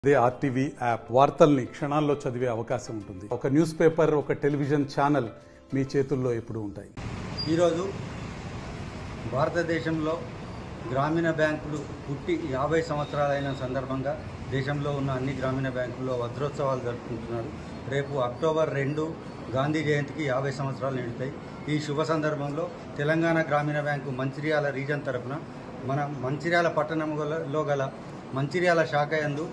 అదే RTV app వార్తల్ని క్షణాల్లో చదివే అవకాశం ఉంటుంది. ఒక న్యూస్ పేపర్, ఒక టెలివిజన్ ఛానల్ మీ చేతుల్లో ఎప్పుడూ ఉంటాయి. ఈరోజు భారతదేశంలో గ్రామీణ బ్యాంకులు పుట్టి 50 సంవత్సరాలైన సందర్భంగా దేశంలో ఉన్న అన్ని గ్రామీణ బ్యాంకుల్లో వజ్రోత్సవాలు జరుపుకుంటున్నారు. రేపు అక్టోబర్ 2 గాంధీ జయంతికి 50 సంవత్సరాలు నిండుతాయి. ఈ శుభ సందర్భంలో తెలంగాణ గ్రామీణ బ్యాంకు మంచిర్యాల రీజన్ తరఫున మన మంచిర్యాల పట్టణంలో గల మంచిర్యాల శాఖ యందు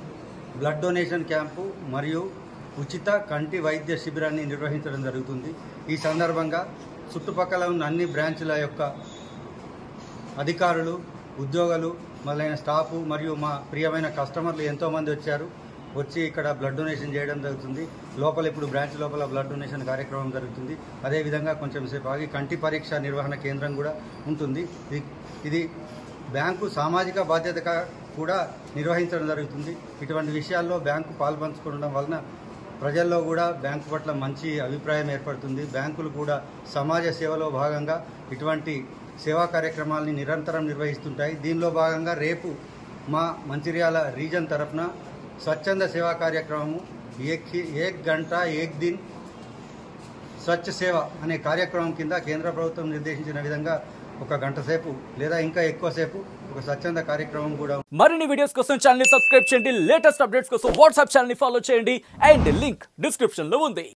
బ్లడ్ డొనేషన్ క్యాంపు మరియు ఉచిత కంటి వైద్య శిబిరాన్ని నిర్వహించడం జరుగుతుంది. ఈ సందర్భంగా చుట్టుపక్కల ఉన్న అన్ని బ్రాంచ్ల యొక్క అధికారులు, ఉద్యోగులు, మొదలైన స్టాఫ్ మరియు మా ప్రియమైన కస్టమర్లు ఎంతోమంది వచ్చి ఇక్కడ బ్లడ్ డొనేషన్ చేయడం జరుగుతుంది. లోపల ఇప్పుడు బ్రాంచ్ లోపల బ్లడ్ డొనేషన్ కార్యక్రమం జరుగుతుంది. అదేవిధంగా కొంచెం సేపు ఆగి కంటి పరీక్ష నిర్వహణ కేంద్రం కూడా ఉంటుంది. ఇది బ్యాంకు సామాజిక బాధ్యతగా కూడా నిర్వహించడం జరుగుతుంది. ఇటువంటి విషయాల్లో బ్యాంకు పాల్పంచుకోవడం వలన ప్రజల్లో కూడా బ్యాంకు పట్ల మంచి అభిప్రాయం ఏర్పడుతుంది. బ్యాంకులు కూడా సమాజ సేవలో భాగంగా ఇటువంటి సేవా కార్యక్రమాలని నిరంతరం నిర్వహిస్తుంటాయి. దీనిలో భాగంగా రేపు మా మంచిర్యాల రీజన్ తరఫున స్వచ్ఛంద సేవా కార్యక్రమము ఏక్ గంట ఏక్ దిన్ స్వచ్ఛ సేవ అనే కార్యక్రమం కింద కేంద్ర ప్రభుత్వం నిర్దేశించిన విధంగా ఒక గంట సేపు లేదా ఇంకా ఎక్కువ సేపు ఒక స్వచ్ఛంద కార్యక్రమం కూడా. మరిన్ని వీడియోస్ కోసం ఛానల్ ని సబ్స్క్రైబ్ చేయండి. లేటెస్ట్ అప్డేట్స్ కోసం వాట్సాప్ ఛానల్ ని ఫాలో చేయండి. అండ్ లింక్ డిస్క్రిప్షన్ లో ఉంది.